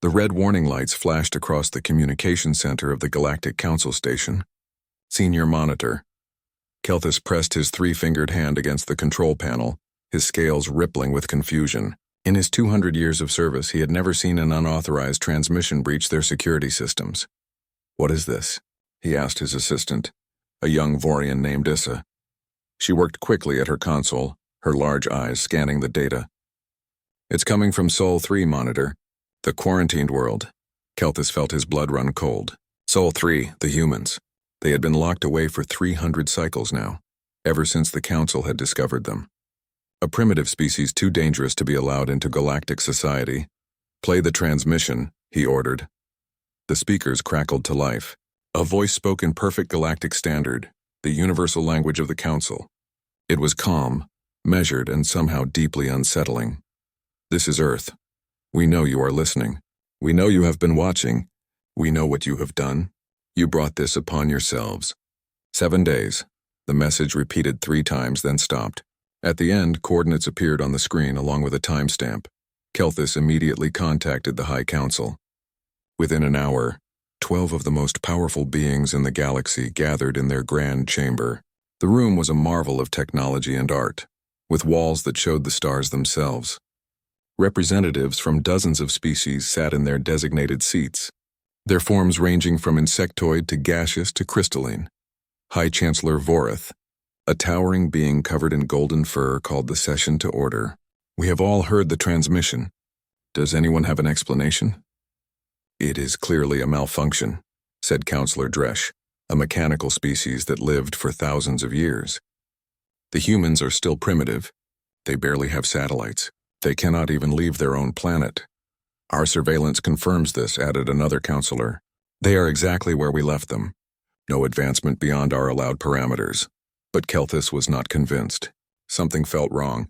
The red warning lights flashed across the communication center of the Galactic Council station. Senior Monitor. Kelthus pressed his three-fingered hand against the control panel, his scales rippling with confusion. In his 200 years of service, he had never seen an unauthorized transmission breach their security systems. "What is this?" he asked his assistant, a young Vorian named Issa. She worked quickly at her console, her large eyes scanning the data. "It's coming from Sol 3, Monitor. The quarantined world." Kelthus felt his blood run cold. Sol 3, the humans. They had been locked away for 300 cycles now, ever since the Council had discovered them. A primitive species too dangerous to be allowed into galactic society. "Play the transmission," he ordered. The speakers crackled to life. A voice spoke in perfect galactic standard, the universal language of the Council. It was calm, measured, and somehow deeply unsettling. "This is Earth. We know you are listening. We know you have been watching. We know what you have done. You brought this upon yourselves. 7 days." The message repeated 3 times, then stopped. At the end, coordinates appeared on the screen along with a timestamp. Kelthus immediately contacted the High Council. Within an hour, 12 of the most powerful beings in the galaxy gathered in their grand chamber. The room was a marvel of technology and art, with walls that showed the stars themselves. Representatives from dozens of species sat in their designated seats, their forms ranging from insectoid to gaseous to crystalline. High Chancellor Vorith, a towering being covered in golden fur, called the session to order. "We have all heard the transmission. Does anyone have an explanation?" "It is clearly a malfunction," said Counselor Dresch, a mechanical species that lived for thousands of years. "The humans are still primitive. They barely have satellites. They cannot even leave their own planet." "Our surveillance confirms this," added another counselor. "They are exactly where we left them. No advancement beyond our allowed parameters." But Kelthus was not convinced. Something felt wrong.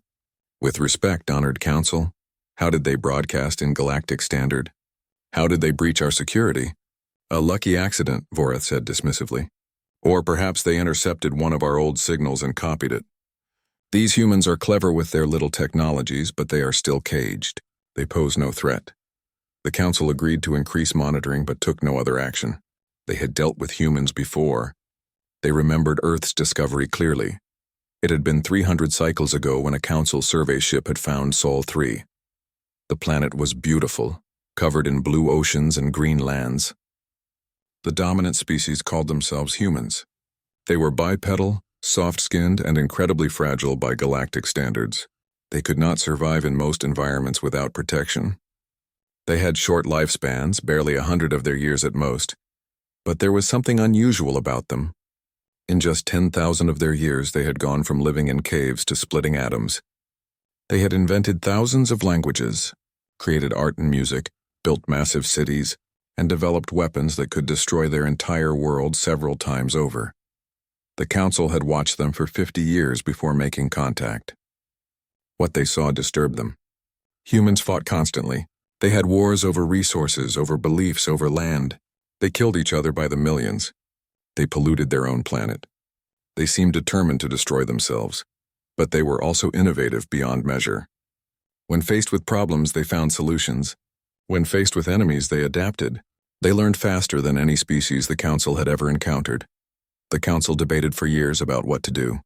"With respect, honored council, how did they broadcast in galactic standard? How did they breach our security?" "A lucky accident," Vorith said dismissively. "Or perhaps they intercepted one of our old signals and copied it. These humans are clever with their little technologies, but they are still caged. They pose no threat." The council agreed to increase monitoring but took no other action. They had dealt with humans before. They remembered Earth's discovery clearly. It had been 300 cycles ago when a council survey ship had found Sol 3. The planet was beautiful, covered in blue oceans and green lands. The dominant species called themselves humans. They were bipedal, soft-skinned, and incredibly fragile by galactic standards. They could not survive in most environments without protection. They had short lifespans, barely 100 of their years at most. But there was something unusual about them. In just 10,000 of their years, they had gone from living in caves to splitting atoms. They had invented thousands of languages, created art and music, built massive cities, and developed weapons that could destroy their entire world several times over. The council had watched them for 50 years before making contact. What they saw disturbed them. Humans fought constantly. They had wars over resources, over beliefs, over land. They killed each other by the millions. They polluted their own planet. They seemed determined to destroy themselves, but they were also innovative beyond measure. When faced with problems, they found solutions. When faced with enemies, they adapted. They learned faster than any species the Council had ever encountered. The Council debated for years about what to do.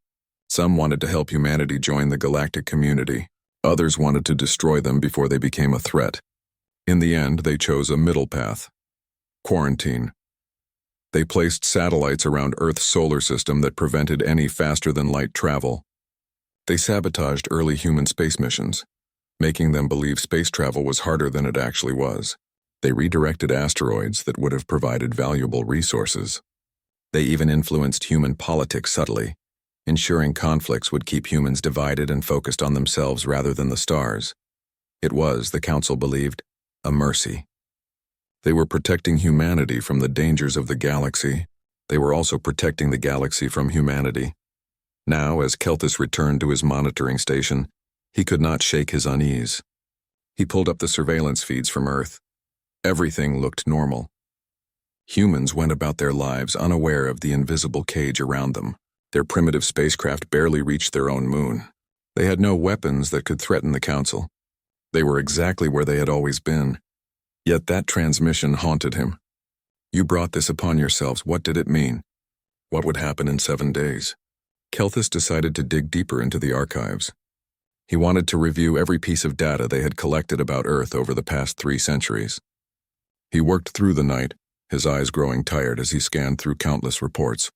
Some wanted to help humanity join the galactic community. Others wanted to destroy them before they became a threat. In the end, they chose a middle path: quarantine. They placed satellites around Earth's solar system that prevented any faster-than-light travel. They sabotaged early human space missions, making them believe space travel was harder than it actually was. They redirected asteroids that would have provided valuable resources. They even influenced human politics subtly, ensuring conflicts would keep humans divided and focused on themselves rather than the stars. It was, the Council believed, a mercy. They were protecting humanity from the dangers of the galaxy. They were also protecting the galaxy from humanity. Now, as Kelthus returned to his monitoring station, he could not shake his unease. He pulled up the surveillance feeds from Earth. Everything looked normal. Humans went about their lives unaware of the invisible cage around them. Their primitive spacecraft barely reached their own moon. They had no weapons that could threaten the Council. They were exactly where they had always been. Yet that transmission haunted him. You brought this upon yourselves. What did it mean? What would happen in 7 days? Kelthus decided to dig deeper into the archives. He wanted to review every piece of data they had collected about Earth over the past 3 centuries. He worked through the night, his eyes growing tired as he scanned through countless reports.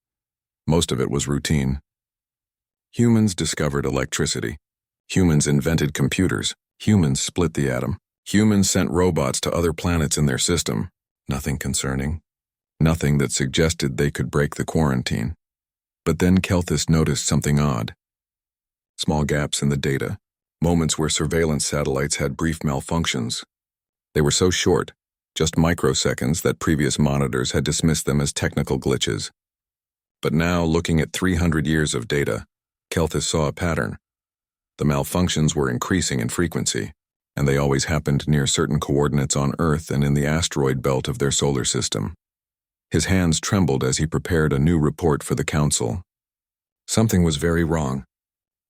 Most of it was routine. Humans discovered electricity. Humans invented computers. Humans split the atom. Humans sent robots to other planets in their system. Nothing concerning. Nothing that suggested they could break the quarantine. But then Kelthus noticed something odd. Small gaps in the data, moments where surveillance satellites had brief malfunctions. They were so short, just microseconds, that previous monitors had dismissed them as technical glitches. But now, looking at 300 years of data, Kelthus saw a pattern. The malfunctions were increasing in frequency, and they always happened near certain coordinates on Earth and in the asteroid belt of their solar system. His hands trembled as he prepared a new report for the Council. Something was very wrong.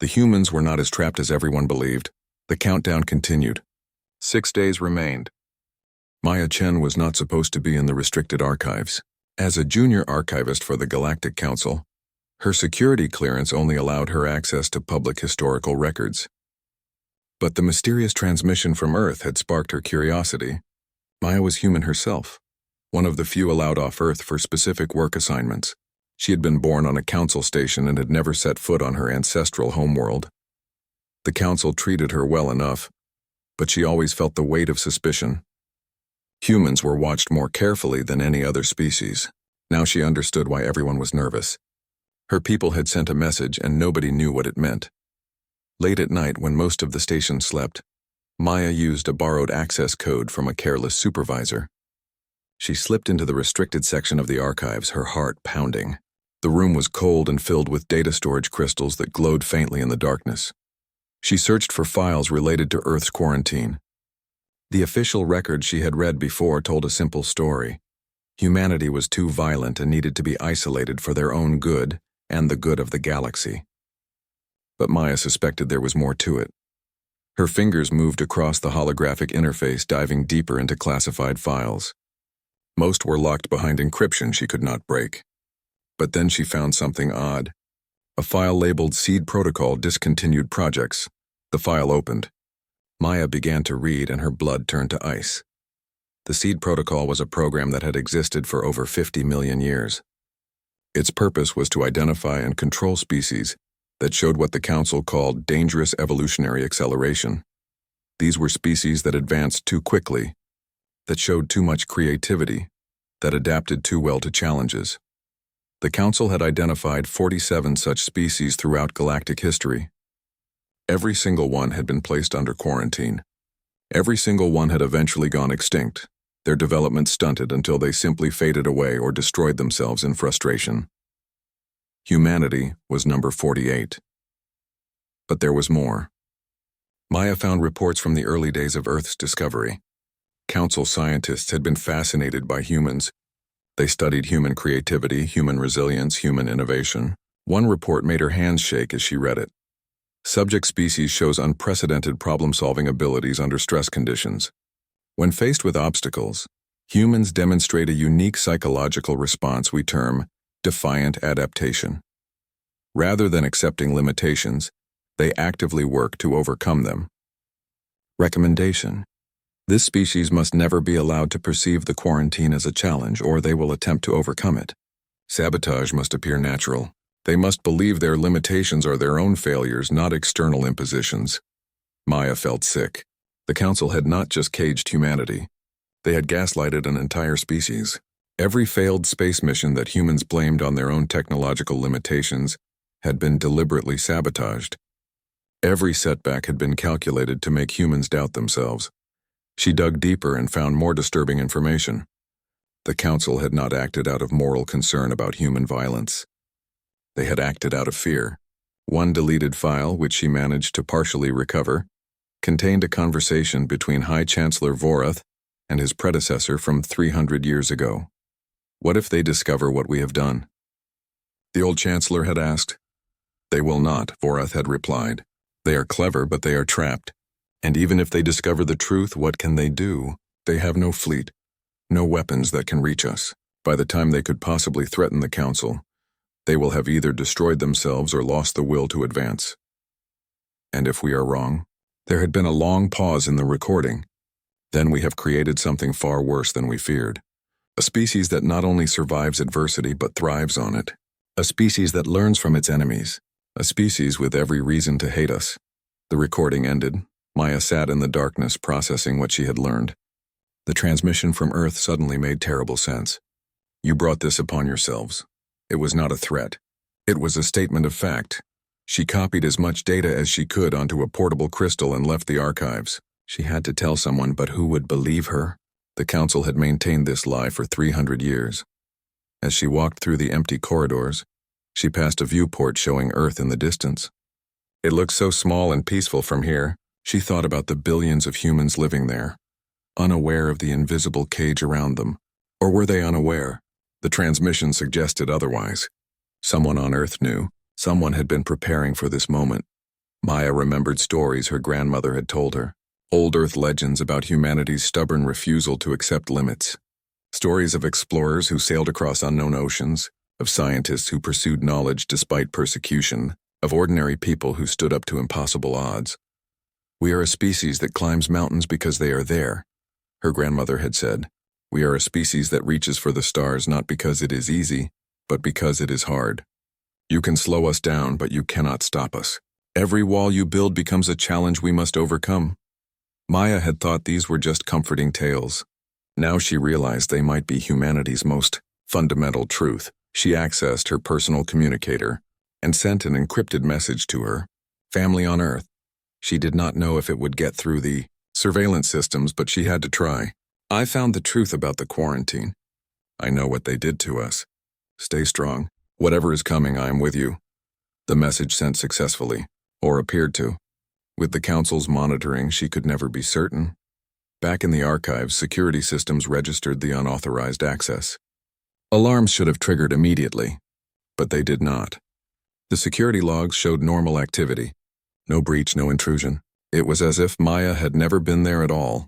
The humans were not as trapped as everyone believed. The countdown continued. 6 days remained. Maya Chen was not supposed to be in the restricted archives. As a junior archivist for the Galactic Council, her security clearance only allowed her access to public historical records. But the mysterious transmission from Earth had sparked her curiosity. Maya was human herself, one of the few allowed off Earth for specific work assignments. She had been born on a council station and had never set foot on her ancestral homeworld. The council treated her well enough, but she always felt the weight of suspicion. Humans were watched more carefully than any other species. Now she understood why everyone was nervous. Her people had sent a message and nobody knew what it meant. Late at night, when most of the station slept, Maya used a borrowed access code from a careless supervisor. She slipped into the restricted section of the archives, her heart pounding. The room was cold and filled with data storage crystals that glowed faintly in the darkness. She searched for files related to Earth's quarantine. The official record she had read before told a simple story. Humanity was too violent and needed to be isolated for their own good and the good of the galaxy. But Maya suspected there was more to it. Her fingers moved across the holographic interface, diving deeper into classified files. Most were locked behind encryption she could not break. But then she found something odd. A file labeled Seed Protocol Discontinued Projects. The file opened. Maya began to read and her blood turned to ice. The Seed Protocol was a program that had existed for over 50 million years. Its purpose was to identify and control species that showed what the Council called dangerous evolutionary acceleration. These were species that advanced too quickly, that showed too much creativity, that adapted too well to challenges. The Council had identified 47 such species throughout galactic history. Every single one had been placed under quarantine. Every single one had eventually gone extinct, their development stunted until they simply faded away or destroyed themselves in frustration. Humanity was number 48. But there was more. Maya found reports from the early days of Earth's discovery. Council scientists had been fascinated by humans. They studied human creativity, human resilience, human innovation. One report made her hands shake as she read it. Subject species shows unprecedented problem-solving abilities under stress conditions. When faced with obstacles, humans demonstrate a unique psychological response we term defiant adaptation. Rather than accepting limitations, they actively work to overcome them. Recommendation: this species must never be allowed to perceive the quarantine as a challenge, or they will attempt to overcome it. Sabotage must appear natural. They must believe their limitations are their own failures, not external impositions. Maya felt sick. The Council had not just caged humanity. They had gaslighted an entire species. Every failed space mission that humans blamed on their own technological limitations had been deliberately sabotaged. Every setback had been calculated to make humans doubt themselves. She dug deeper and found more disturbing information. The Council had not acted out of moral concern about human violence. They had acted out of fear. One deleted file, which she managed to partially recover, contained a conversation between High Chancellor Vorath and his predecessor from 300 years ago. What if they discover what we have done? The old Chancellor had asked. They will not, Vorath had replied. They are clever, but they are trapped. And even if they discover the truth, what can they do? They have no fleet, no weapons that can reach us. By the time they could possibly threaten the Council, they will have either destroyed themselves or lost the will to advance. And if we are wrong? There had been a long pause in the recording. Then we have created something far worse than we feared. A species that not only survives adversity but thrives on it. A species that learns from its enemies. A species with every reason to hate us. The recording ended. Maya sat in the darkness processing what she had learned. The transmission from Earth suddenly made terrible sense. You brought this upon yourselves. It was not a threat. It was a statement of fact. She copied as much data as she could onto a portable crystal and left the archives. She had to tell someone, but who would believe her? The Council had maintained this lie for 300 years. As she walked through the empty corridors, she passed a viewport showing Earth in the distance. It looked so small and peaceful from here. She thought about the billions of humans living there, unaware of the invisible cage around them. Or were they unaware? The transmission suggested otherwise. Someone on Earth knew. Someone had been preparing for this moment. Maya remembered stories her grandmother had told her. Old Earth legends about humanity's stubborn refusal to accept limits. Stories of explorers who sailed across unknown oceans, of scientists who pursued knowledge despite persecution, of ordinary people who stood up to impossible odds. We are a species that climbs mountains because they are there, her grandmother had said. We are a species that reaches for the stars not because it is easy, but because it is hard. You can slow us down, but you cannot stop us. Every wall you build becomes a challenge we must overcome. Maya had thought these were just comforting tales. Now she realized they might be humanity's most fundamental truth. She accessed her personal communicator and sent an encrypted message to her family on Earth. She did not know if it would get through the surveillance systems, but she had to try. I found the truth about the quarantine. I know what they did to us. Stay strong. Whatever is coming, I am with you. The message sent successfully, or appeared to. With the Council's monitoring, she could never be certain. Back in the archives, security systems registered the unauthorized access. Alarms should have triggered immediately, but they did not. The security logs showed normal activity. No breach, no intrusion. It was as if Maya had never been there at all.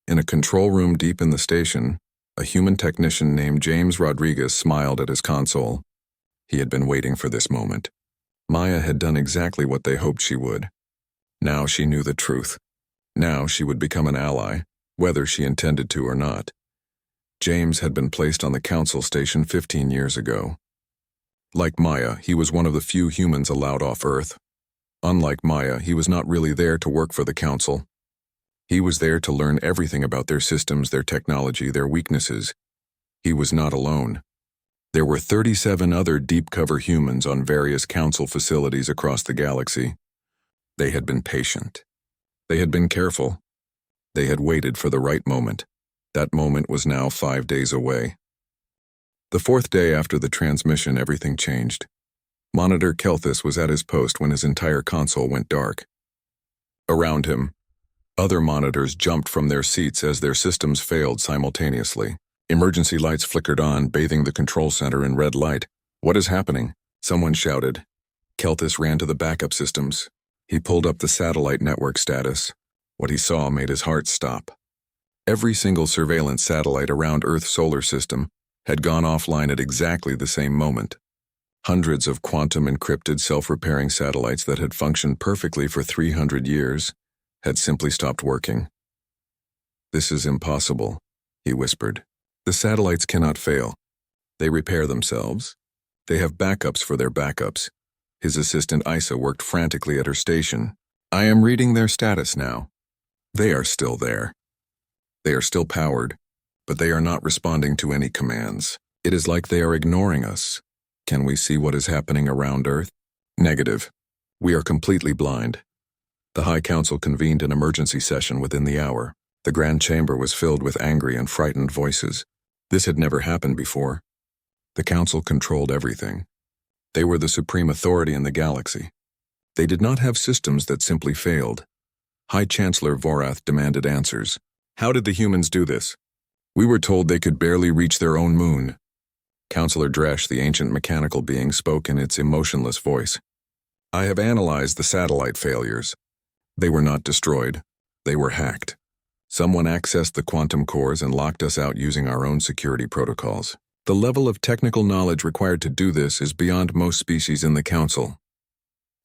In a control room deep in the station, a human technician named James Rodriguez smiled at his console. He had been waiting for this moment. Maya had done exactly what they hoped she would. Now she knew the truth. Now she would become an ally, whether she intended to or not. James had been placed on the Council station 15 years ago. Like Maya, he was one of the few humans allowed off Earth. Unlike Maya, he was not really there to work for the Council. He was there to learn everything about their systems, their technology, their weaknesses. He was not alone. There were 37 other deep-cover humans on various Council facilities across the galaxy. They had been patient. They had been careful. They had waited for the right moment. That moment was now 5 days away. The 4th day after the transmission, everything changed. Monitor Kelthus was at his post when his entire console went dark. Around him, other monitors jumped from their seats as their systems failed simultaneously. Emergency lights flickered on, bathing the control center in red light. What is happening? Someone shouted. Kelthus ran to the backup systems. He pulled up the satellite network status. What he saw made his heart stop. Every single surveillance satellite around Earth's solar system had gone offline at exactly the same moment. Hundreds of quantum-encrypted self-repairing satellites that had functioned perfectly for 300 years had simply stopped working. This is impossible, he whispered. The satellites cannot fail. They repair themselves. They have backups for their backups. His assistant Isa worked frantically at her station. I am reading their status now. They are still there. They are still powered, but they are not responding to any commands. It is like they are ignoring us. Can we see what is happening around Earth? Negative. We are completely blind. The High Council convened an emergency session within the hour. The Grand Chamber was filled with angry and frightened voices. This had never happened before. The Council controlled everything. They were the supreme authority in the galaxy. They did not have systems that simply failed. High Chancellor Vorath demanded answers. How did the humans do this? We were told they could barely reach their own moon. Counselor Dresh, the ancient mechanical being, spoke in its emotionless voice. I have analyzed the satellite failures. They were not destroyed. They were hacked. Someone accessed the quantum cores and locked us out using our own security protocols. The level of technical knowledge required to do this is beyond most species in the Council.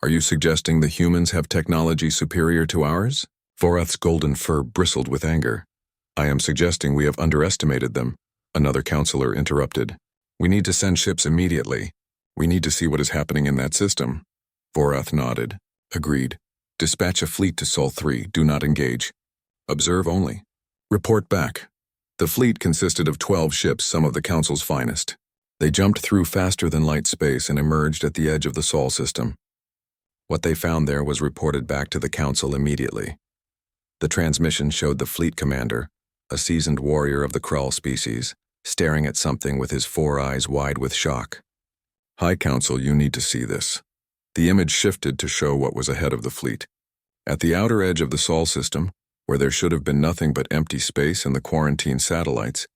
Are you suggesting the humans have technology superior to ours? Vorath's golden fur bristled with anger. I am suggesting we have underestimated them, another counselor interrupted. We need to send ships immediately. We need to see what is happening in that system. Vorath nodded. Agreed. Dispatch a fleet to Sol 3, do not engage. Observe only. Report back. The fleet consisted of 12 ships, some of the Council's finest. They jumped through faster than light space and emerged at the edge of the Sol system. What they found there was reported back to the Council immediately. The transmission showed the fleet commander, a seasoned warrior of the Krull species, staring at something with his 4 eyes wide with shock. High Council, you need to see this. The image shifted to show what was ahead of the fleet. At the outer edge of the Sol system, where there should have been nothing but empty space and the quarantine satellites,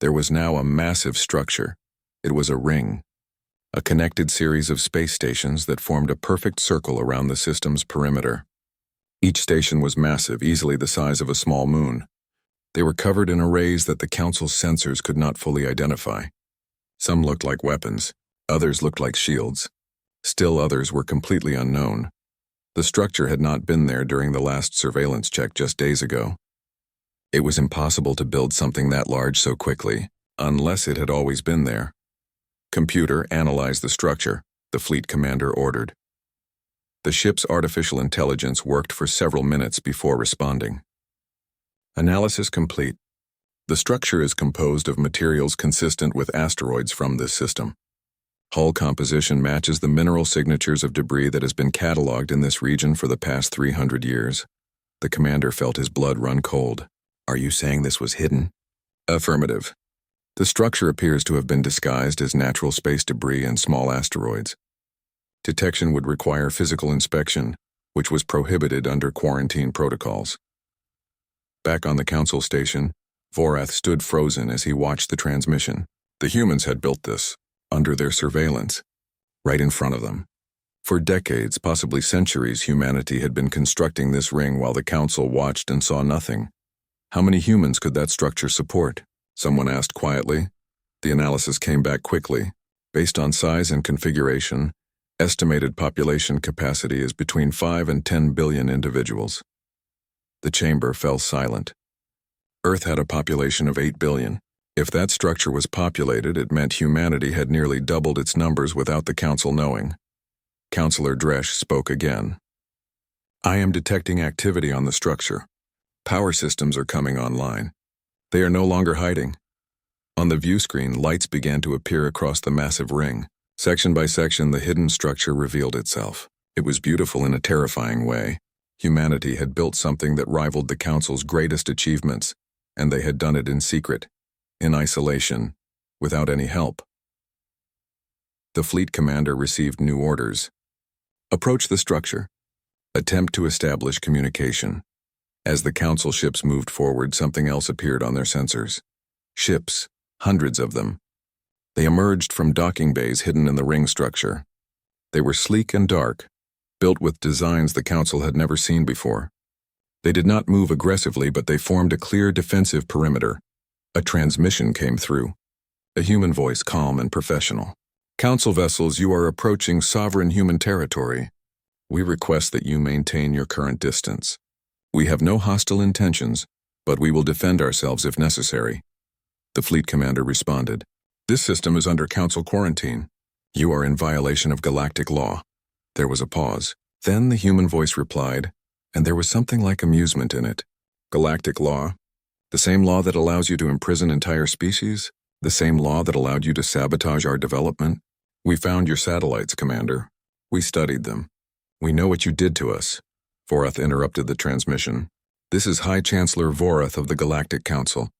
there was now a massive structure. It was a ring, a connected series of space stations that formed a perfect circle around the system's perimeter. Each station was massive, easily the size of a small moon. They were covered in arrays that the Council's sensors could not fully identify. Some looked like weapons, others looked like shields. Still others were completely unknown. The structure had not been there during the last surveillance check just days ago. It was impossible to build something that large so quickly, unless it had always been there. Computer, analyze the structure, the fleet commander ordered. The ship's artificial intelligence worked for several minutes before responding. Analysis complete. The structure is composed of materials consistent with asteroids from this system. Hull composition matches the mineral signatures of debris that has been cataloged in this region for the past 300 years. The commander felt his blood run cold. Are you saying this was hidden? Affirmative. The structure appears to have been disguised as natural space debris and small asteroids. Detection would require physical inspection, which was prohibited under quarantine protocols. Back on the Council station, Vorath stood frozen as he watched the transmission. The humans had built this, under their surveillance, right in front of them. For decades, possibly centuries, humanity had been constructing this ring while the Council watched and saw nothing. How many humans could that structure support? Someone asked quietly. The analysis came back quickly. Based on size and configuration, estimated population capacity is between 5 and 10 billion individuals. The chamber fell silent. Earth had a population of 8 billion. If that structure was populated, it meant humanity had nearly doubled its numbers without the Council knowing. Councillor Dresch spoke again. I am detecting activity on the structure. Power systems are coming online. They are no longer hiding. On the view screen, lights began to appear across the massive ring. Section by section, the hidden structure revealed itself. It was beautiful in a terrifying way. Humanity had built something that rivaled the Council's greatest achievements, and they had done it in secret. In isolation, without any help. The fleet commander received new orders. Approach the structure. Attempt to establish communication. As the Council ships moved forward, something else appeared on their sensors. Ships, hundreds of them. They emerged from docking bays hidden in the ring structure. They were sleek and dark, built with designs the Council had never seen before. They did not move aggressively, but they formed a clear defensive perimeter. A transmission came through. A human voice, calm and professional. Council vessels, you are approaching sovereign human territory. We request that you maintain your current distance. We have no hostile intentions, but we will defend ourselves if necessary. The fleet commander responded. This system is under Council quarantine. You are in violation of galactic law. There was a pause. Then the human voice replied, and there was something like amusement in it. Galactic law? The same law that allows you to imprison entire species? The same law that allowed you to sabotage our development? We found your satellites, Commander. We studied them. We know what you did to us. Vorath interrupted the transmission. This is High Chancellor Vorath of the Galactic Council.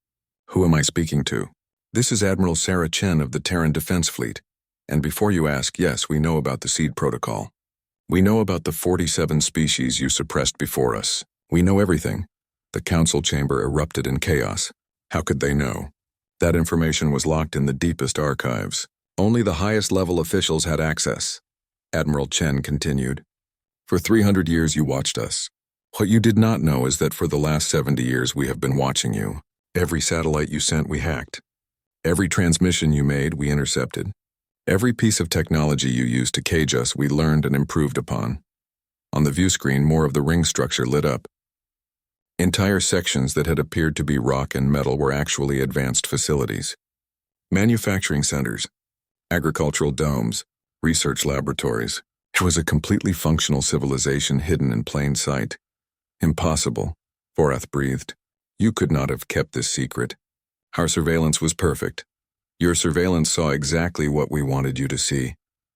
Who am I speaking to? This is Admiral Sarah Chen of the Terran Defense Fleet. And before you ask, yes, we know about the seed protocol. We know about the 47 species you suppressed before us. We know everything. The Council chamber erupted in chaos. How could they know? That information was locked in the deepest archives. Only the highest level officials had access. Admiral Chen continued. For 300 years you watched us. What you did not know is that for the last 70 years we have been watching you. Every satellite you sent, we hacked. Every transmission you made, we intercepted. Every piece of technology you used to cage us, we learned and improved upon. On the view screen, more of the ring structure lit up. Entire sections that had appeared to be rock and metal were actually advanced facilities. Manufacturing centers, agricultural domes, research laboratories. It was a completely functional civilization hidden in plain sight. Impossible, Vorath breathed. You could not have kept this secret. Our surveillance was perfect. Your surveillance saw exactly what we wanted you to see,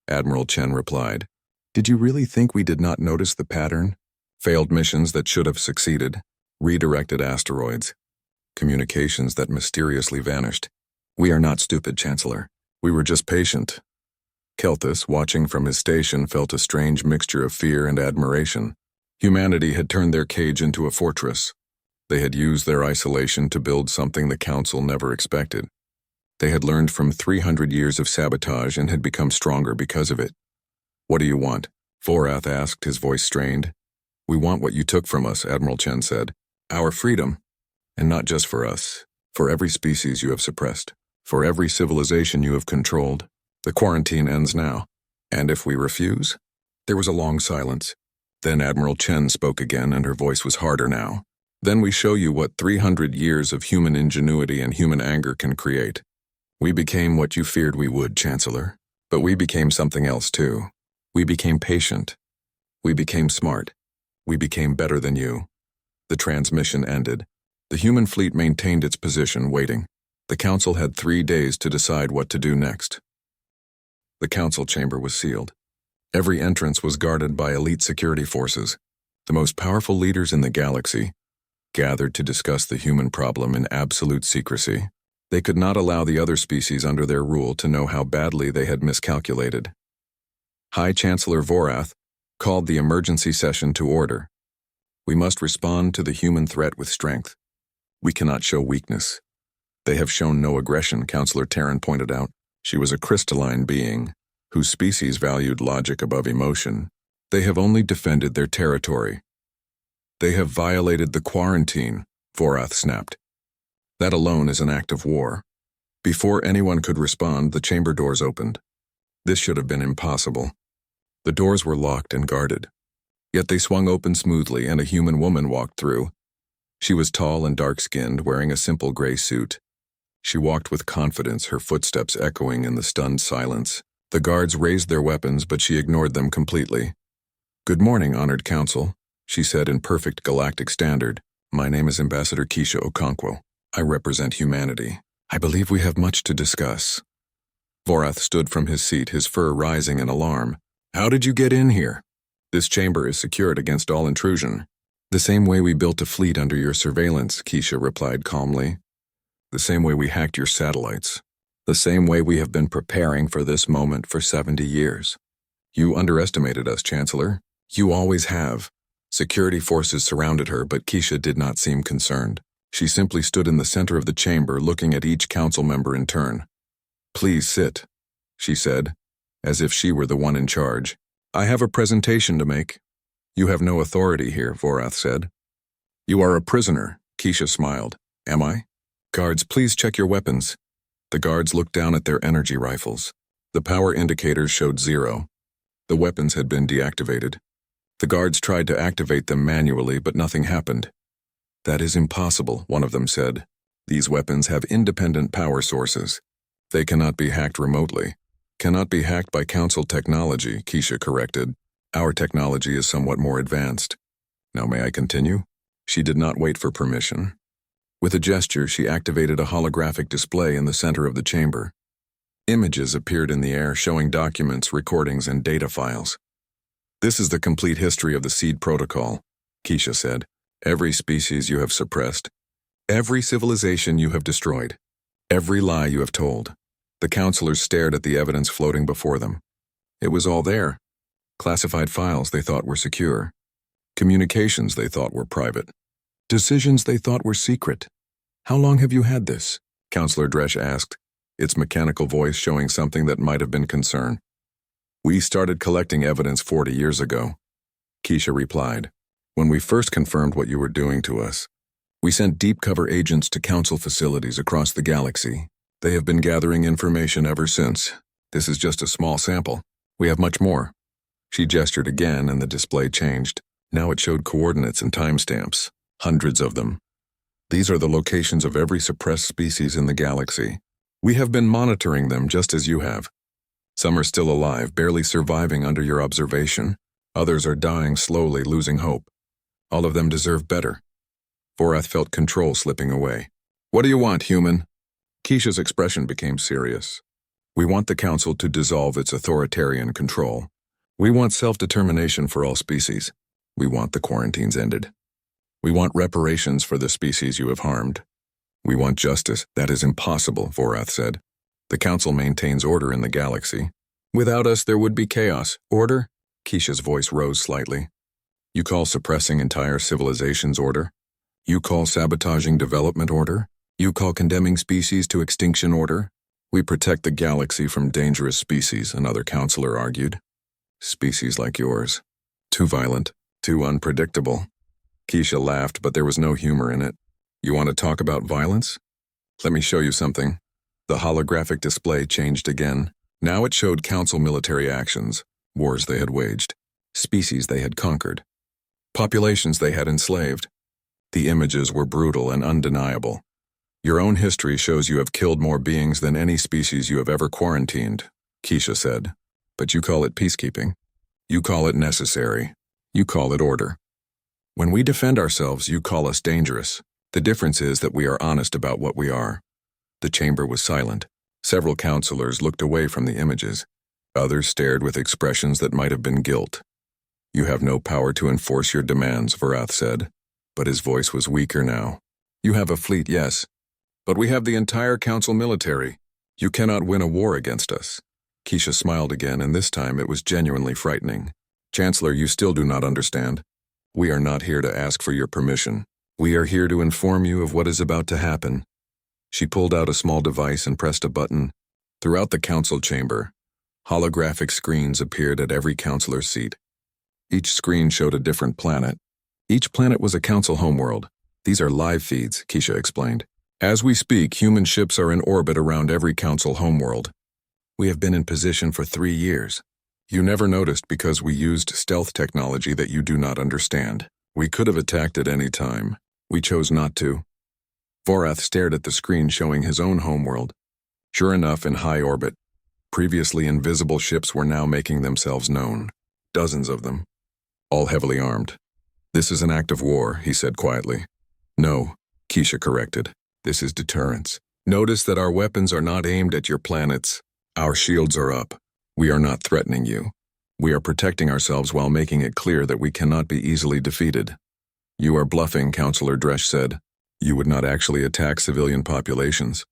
Admiral Chen replied. Did you really think we did not notice the pattern? Failed missions that should have succeeded, redirected asteroids, communications that mysteriously vanished. We are not stupid, Chancellor. We were just patient. Kelthus, watching from his station, felt a strange mixture of fear and admiration. Humanity had turned their cage into a fortress. They had used their isolation to build something the Council never expected. They had learned from 300 years of sabotage and had become stronger because of it. What do you want? Vorath asked, his voice strained. We want what you took from us, Admiral Chen said. Our freedom. And not just for us. For every species you have suppressed. For every civilization you have controlled. The quarantine ends now. And if we refuse? There was a long silence. Then Admiral Chen spoke again, and her voice was harder now. Then we show you what 300 years of human ingenuity and human anger can create. We became what you feared we would, Chancellor. But we became something else too. We became patient. We became smart. We became better than you. The transmission ended. The human fleet maintained its position, waiting. The Council had 3 days to decide what to do next. The Council chamber was sealed. Every entrance was guarded by elite security forces. The most powerful leaders in the galaxy gathered to discuss the human problem in absolute secrecy. They could not allow the other species under their rule to know how badly they had miscalculated. High Chancellor Vorath called the emergency session to order. We must respond to the human threat with strength. We cannot show weakness. They have shown no aggression, Councillor Terran pointed out. She was a crystalline being, whose species valued logic above emotion. They have only defended their territory. They have violated the quarantine, Vorath snapped. That alone is an act of war. Before anyone could respond, the chamber doors opened. This should have been impossible. The doors were locked and guarded. Yet they swung open smoothly, and a human woman walked through. She was tall and dark-skinned, wearing a simple gray suit. She walked with confidence, her footsteps echoing in the stunned silence. The guards raised their weapons, but she ignored them completely. Good morning, honored council, she said in perfect galactic standard. My name is Ambassador Keisha Okonkwo. I represent humanity. I believe we have much to discuss. Vorath stood from his seat, his fur rising in alarm. How did you get in here? This chamber is secured against all intrusion. The same way we built a fleet under your surveillance, Keisha replied calmly. The same way we hacked your satellites. The same way we have been preparing for this moment for 70 years. You underestimated us, Chancellor. You always have. Security forces surrounded her, but Keisha did not seem concerned. She simply stood in the center of the chamber, looking at each council member in turn. Please sit, she said, as if she were the one in charge. I have a presentation to make. You have no authority here, Vorath said. You are a prisoner, Keisha smiled. Am I? Guards, please check your weapons. The guards looked down at their energy rifles. The power indicators showed 0. The weapons had been deactivated. The guards tried to activate them manually, but nothing happened. That is impossible, one of them said. These weapons have independent power sources. They cannot be hacked remotely. Cannot be hacked by Council technology, Keisha corrected. Our technology is somewhat more advanced. Now may I continue? She did not wait for permission. With a gesture, she activated a holographic display in the center of the chamber. Images appeared in the air showing documents, recordings, and data files. This is the complete history of the Seed Protocol, Keisha said. Every species you have suppressed. Every civilization you have destroyed. Every lie you have told. The counselors stared at the evidence floating before them. It was all there. Classified files they thought were secure. Communications they thought were private. Decisions they thought were secret. How long have you had this? Counselor Dresch asked, its mechanical voice showing something that might have been concern. We started collecting evidence 40 years ago, Keisha replied. When we first confirmed what you were doing to us, we sent deep cover agents to council facilities across the galaxy. They have been gathering information ever since. This is just a small sample. We have much more. She gestured again and the display changed. Now it showed coordinates and timestamps, hundreds of them. These are the locations of every suppressed species in the galaxy. We have been monitoring them just as you have. Some are still alive, barely surviving under your observation. Others are dying slowly, losing hope. All of them deserve better. Vorath felt control slipping away. What do you want, human? Keisha's expression became serious. We want the council to dissolve its authoritarian control. We want self-determination for all species. We want the quarantines ended. We want reparations for the species you have harmed. We want justice. That is impossible, Vorath said. The council maintains order in the galaxy. Without us, there would be chaos. Order? Keisha's voice rose slightly. You call suppressing entire civilizations order? You call sabotaging development order? You call condemning species to extinction order? We protect the galaxy from dangerous species, another counselor argued. Species like yours. Too violent, too unpredictable. Keisha laughed, but there was no humor in it. You want to talk about violence? Let me show you something. The holographic display changed again. Now it showed council military actions, wars they had waged, species they had conquered, populations they had enslaved. The images were brutal and undeniable. Your own history shows you have killed more beings than any species you have ever quarantined, Keisha said. But you call it peacekeeping. You call it necessary. You call it order. When we defend ourselves, you call us dangerous. The difference is that we are honest about what we are. The chamber was silent. Several counselors looked away from the images. Others stared with expressions that might have been guilt. You have no power to enforce your demands, Vorath said. But his voice was weaker now. You have a fleet, yes. But we have the entire council military. You cannot win a war against us. Keisha smiled again, and this time it was genuinely frightening. Chancellor, you still do not understand. We are not here to ask for your permission. We are here to inform you of what is about to happen. She pulled out a small device and pressed a button. Throughout the council chamber, holographic screens appeared at every counselor's seat. Each screen showed a different planet. Each planet was a council homeworld. These are live feeds, Keisha explained. As we speak, human ships are in orbit around every council homeworld. We have been in position for 3 years. You never noticed because we used stealth technology that you do not understand. We could have attacked at any time. We chose not to. Vorath stared at the screen showing his own homeworld. Sure enough, in high orbit, previously invisible ships were now making themselves known. Dozens of them. All heavily armed. This is an act of war, he said quietly. No, Keisha corrected. This is deterrence. Notice that our weapons are not aimed at your planets. Our shields are up. We are not threatening you. We are protecting ourselves while making it clear that we cannot be easily defeated. You are bluffing, Counselor Dresch said. You would not actually attack civilian populations.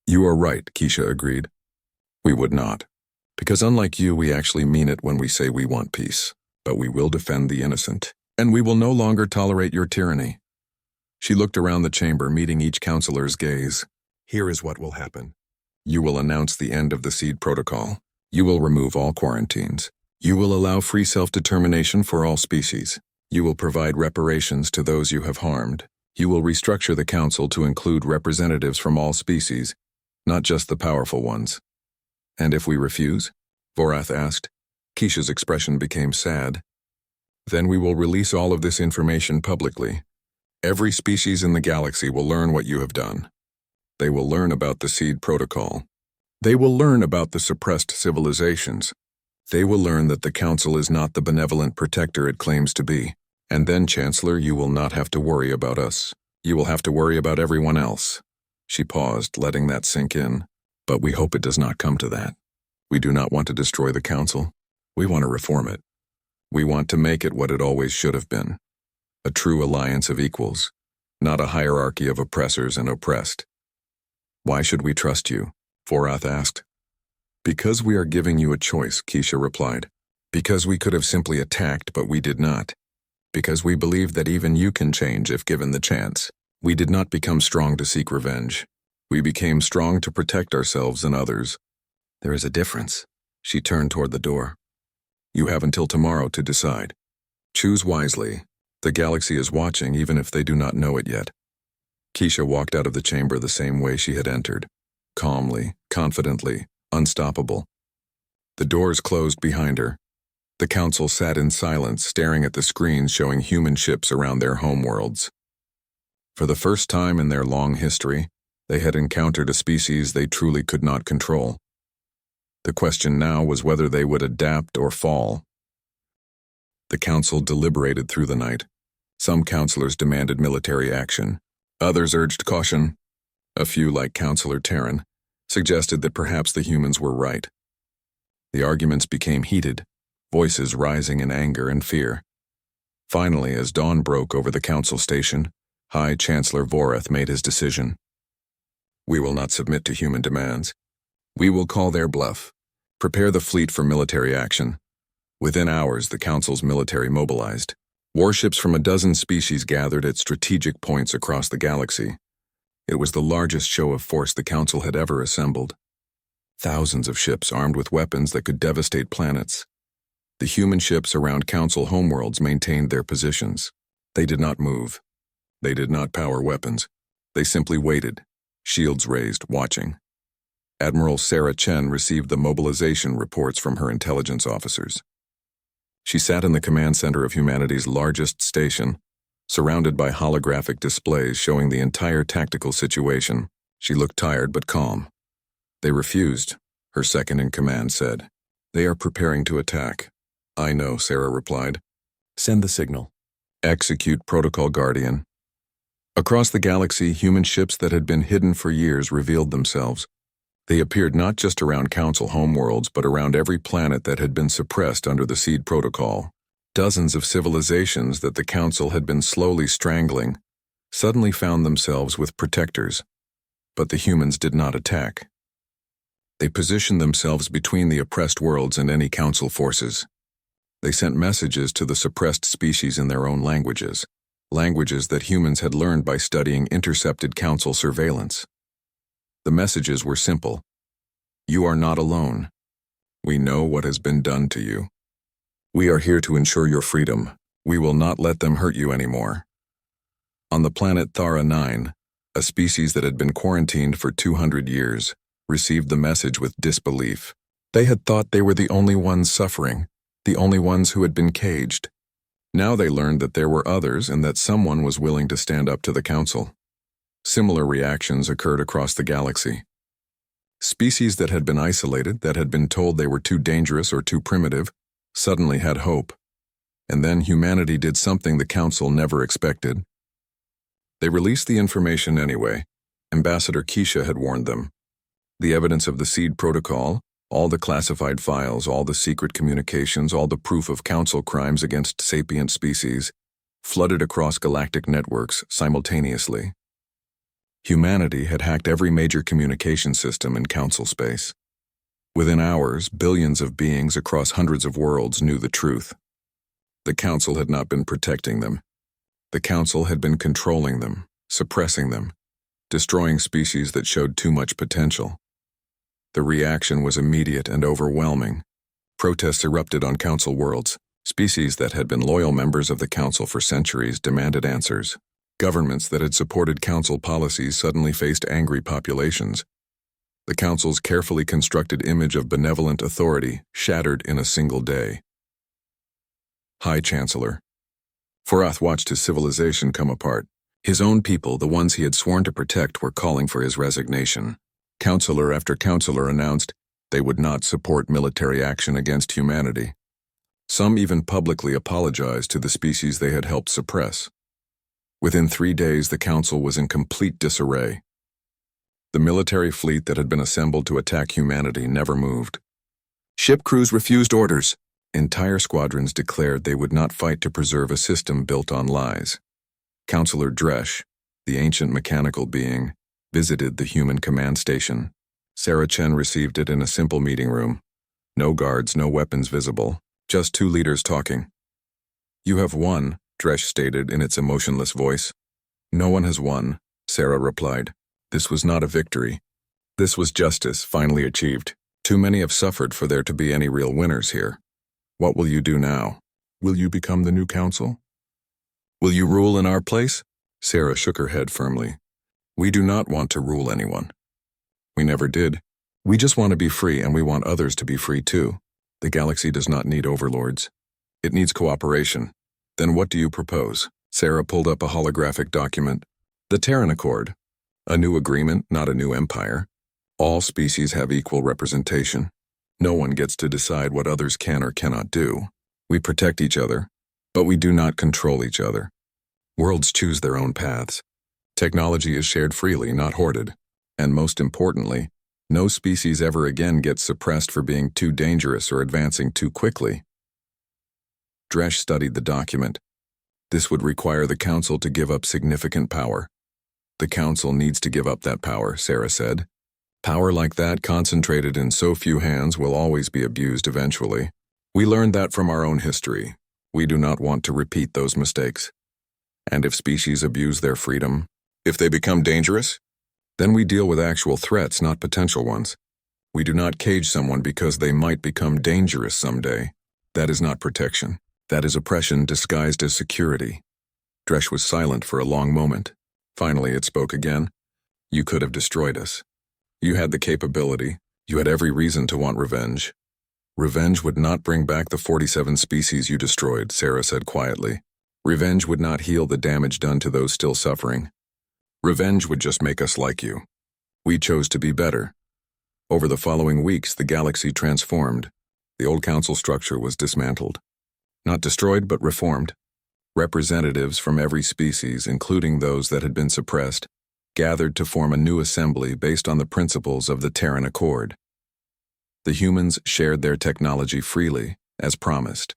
You are right, Keisha agreed. We would not. Because unlike you, we actually mean it when we say we want peace. But we will defend the innocent. And we will no longer tolerate your tyranny. She looked around the chamber, meeting each counselor's gaze. Here is what will happen. You will announce the end of the seed protocol. You will remove all quarantines. You will allow free self-determination for all species. You will provide reparations to those you have harmed. You will restructure the council to include representatives from all species, not just the powerful ones. And if we refuse? Vorath asked. Keisha's expression became sad. Then we will release all of this information publicly. Every species in the galaxy will learn what you have done. They will learn about the seed protocol. They will learn about the suppressed civilizations. They will learn that the council is not the benevolent protector it claims to be. And then, Chancellor, you will not have to worry about us. You will have to worry about everyone else. She paused, letting that sink in. But we hope it does not come to that. We do not want to destroy the council. We want to reform it. We want to make it what it always should have been. A true alliance of equals, not a hierarchy of oppressors and oppressed. Why should we trust you? Vorath asked. Because we are giving you a choice, Keisha replied. Because we could have simply attacked, but we did not. Because we believe that even you can change if given the chance. We did not become strong to seek revenge. We became strong to protect ourselves and others. There is a difference. She turned toward the door. You have until tomorrow to decide. Choose wisely. The galaxy is watching even if they do not know it yet. Keisha walked out of the chamber the same way she had entered. Calmly, confidently, unstoppable. The doors closed behind her. The council sat in silence, staring at the screens showing human ships around their homeworlds. For the first time in their long history, they had encountered a species they truly could not control. The question now was whether they would adapt or fall. The council deliberated through the night. Some councilors demanded military action. Others urged caution. A few, like Councilor Terran, suggested that perhaps the humans were right. The arguments became heated, voices rising in anger and fear. Finally, as dawn broke over the council station, High Chancellor Vorath made his decision. We will not submit to human demands. We will call their bluff. Prepare the fleet for military action. Within hours, the council's military mobilized. Warships from a dozen species gathered at strategic points across the galaxy. It was the largest show of force the council had ever assembled. Thousands of ships armed with weapons that could devastate planets. The human ships around council homeworlds maintained their positions. They did not move. They did not power weapons. They simply waited, shields raised, watching. Admiral Sarah Chen received the mobilization reports from her intelligence officers. She sat in the command center of humanity's largest station, surrounded by holographic displays showing the entire tactical situation. She looked tired but calm. They refused, her second-in-command said. They are preparing to attack. I know, Sarah replied. Send the signal. Execute Protocol Guardian. Across the galaxy, human ships that had been hidden for years revealed themselves. They appeared not just around Council homeworlds, but around every planet that had been suppressed under the Seed Protocol. Dozens of civilizations that the Council had been slowly strangling suddenly found themselves with protectors. But the humans did not attack. They positioned themselves between the oppressed worlds and any Council forces. They sent messages to the suppressed species in their own languages, languages that humans had learned by studying intercepted Council surveillance. The messages were simple. You are not alone. We know what has been done to you. We are here to ensure your freedom. We will not let them hurt you anymore. On the planet Thara 9, a species that had been quarantined for 200 years, received the message with disbelief. They had thought they were the only ones suffering, the only ones who had been caged. Now they learned that there were others and that someone was willing to stand up to the Council. Similar reactions occurred across the galaxy. Species that had been isolated, that had been told they were too dangerous or too primitive, suddenly had hope. And then humanity did something the Council never expected. They released the information anyway. Ambassador Keisha had warned them. The evidence of the Seed Protocol, all the classified files, all the secret communications, all the proof of Council crimes against sapient species, flooded across galactic networks simultaneously. Humanity had hacked every major communication system in Council space. Within hours, billions of beings across hundreds of worlds knew the truth. The Council had not been protecting them. The Council had been controlling them, suppressing them, destroying species that showed too much potential. The reaction was immediate and overwhelming. Protests erupted on Council worlds. Species that had been loyal members of the Council for centuries demanded answers. Governments that had supported Council policies suddenly faced angry populations. The Council's carefully constructed image of benevolent authority shattered in a single day. High Chancellor. Vorath watched his civilization come apart. His own people, the ones he had sworn to protect, were calling for his resignation. Councilor after councilor announced they would not support military action against humanity. Some even publicly apologized to the species they had helped suppress. Within 3 days, the Council was in complete disarray. The military fleet that had been assembled to attack humanity never moved. Ship crews refused orders. Entire squadrons declared they would not fight to preserve a system built on lies. Councilor Dresch, the ancient mechanical being, visited the human command station. Sarah Chen received it in a simple meeting room. No guards, no weapons visible, just 2 leaders talking. You have won, Dresch stated in its emotionless voice. No one has won, Sarah replied. This was not a victory. This was justice, finally achieved. Too many have suffered for there to be any real winners here. What will you do now? Will you become the new Council? Will you rule in our place? Sarah shook her head firmly. We do not want to rule anyone. We never did. We just want to be free, and we want others to be free too. The galaxy does not need overlords. It needs cooperation. Then what do you propose? Sarah pulled up a holographic document. The Terran Accord. A new agreement, not a new empire. All species have equal representation. No one gets to decide what others can or cannot do. We protect each other, but we do not control each other. Worlds choose their own paths. Technology is shared freely, not hoarded. And most importantly, no species ever again gets suppressed for being too dangerous or advancing too quickly. Dresh studied the document. This would require the Council to give up significant power. The Council needs to give up that power, Sarah said. Power like that concentrated in so few hands will always be abused eventually. We learned that from our own history. We do not want to repeat those mistakes. And if species abuse their freedom, if they become dangerous, then we deal with actual threats, not potential ones. We do not cage someone because they might become dangerous someday. That is not protection. That is oppression disguised as security. Dresh was silent for a long moment. Finally, it spoke again. You could have destroyed us. You had the capability. You had every reason to want revenge. Revenge would not bring back the 47 species you destroyed, Sarah said quietly. Revenge would not heal the damage done to those still suffering. Revenge would just make us like you. We chose to be better. Over the following weeks, the galaxy transformed. The old council structure was dismantled. Not destroyed, but reformed. Representatives from every species, including those that had been suppressed, gathered to form a new assembly based on the principles of the Terran Accord. The humans shared their technology freely, as promised.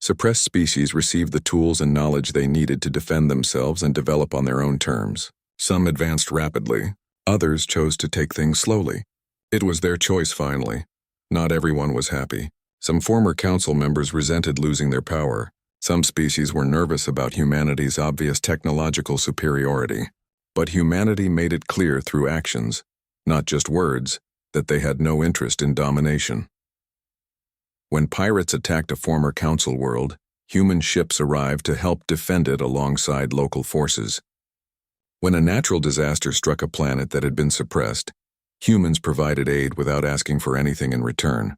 Suppressed species received the tools and knowledge they needed to defend themselves and develop on their own terms. Some advanced rapidly, others chose to take things slowly. It was their choice finally. Not everyone was happy. Some former council members resented losing their power. Some species were nervous about humanity's obvious technological superiority. But humanity made it clear through actions, not just words, that they had no interest in domination. When pirates attacked a former council world, human ships arrived to help defend it alongside local forces. When a natural disaster struck a planet that had been suppressed, humans provided aid without asking for anything in return.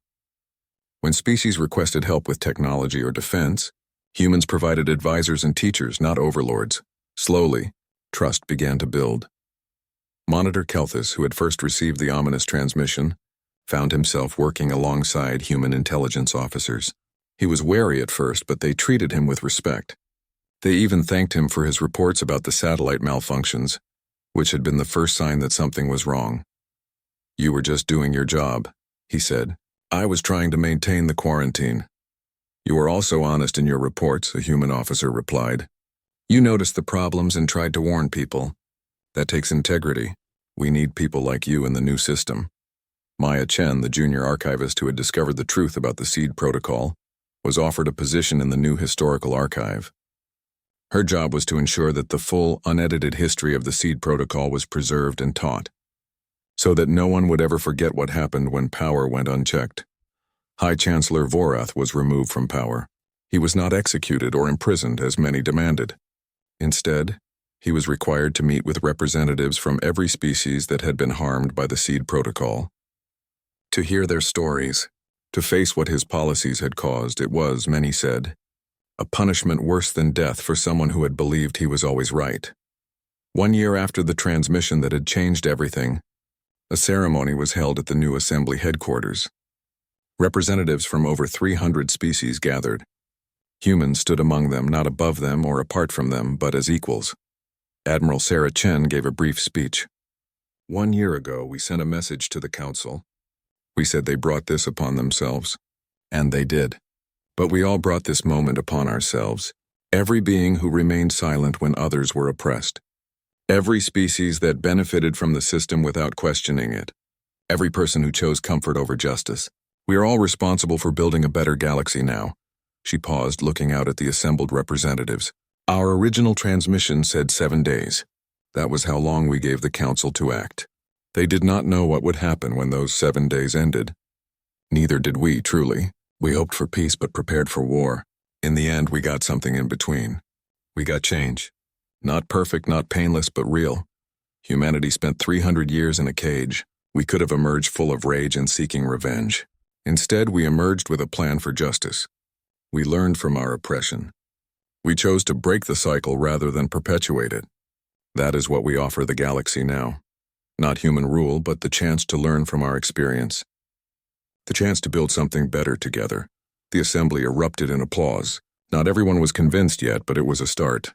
When species requested help with technology or defense, humans provided advisors and teachers, not overlords. Slowly, trust began to build. Monitor Kelthus, who had first received the ominous transmission, found himself working alongside human intelligence officers. He was wary at first, but they treated him with respect. They even thanked him for his reports about the satellite malfunctions, which had been the first sign that something was wrong. You were just doing your job, he said. I was trying to maintain the quarantine. You were also honest in your reports, a human officer replied. You noticed the problems and tried to warn people. That takes integrity. We need people like you in the new system. Maya Chen, the junior archivist who had discovered the truth about the Seed Protocol, was offered a position in the new historical archive. Her job was to ensure that the full, unedited history of the Seed Protocol was preserved and taught, so that no one would ever forget what happened when power went unchecked. High Chancellor Vorath was removed from power. He was not executed or imprisoned as many demanded. Instead, he was required to meet with representatives from every species that had been harmed by the Seed Protocol. To hear their stories, to face what his policies had caused, it was, many said, a punishment worse than death for someone who had believed he was always right. 1 year after the transmission that had changed everything, a ceremony was held at the new assembly headquarters. Representatives from over 300 species gathered. Humans stood among them, not above them or apart from them, but as equals. Admiral Sarah Chen gave a brief speech. 1 year ago, we sent a message to the Council. We said they brought this upon themselves, and they did. But we all brought this moment upon ourselves, every being who remained silent when others were oppressed. Every species that benefited from the system without questioning it. Every person who chose comfort over justice. We are all responsible for building a better galaxy now. She paused, looking out at the assembled representatives. Our original transmission said 7 days. That was how long we gave the Council to act. They did not know what would happen when those 7 days ended. Neither did we, truly. We hoped for peace but prepared for war. In the end, we got something in between. We got change. Not perfect, not painless, but real. Humanity spent 300 years in a cage. We could have emerged full of rage and seeking revenge. Instead, we emerged with a plan for justice. We learned from our oppression. We chose to break the cycle rather than perpetuate it. That is what we offer the galaxy now. Not human rule, but the chance to learn from our experience. The chance to build something better together. The assembly erupted in applause. Not everyone was convinced yet, but it was a start.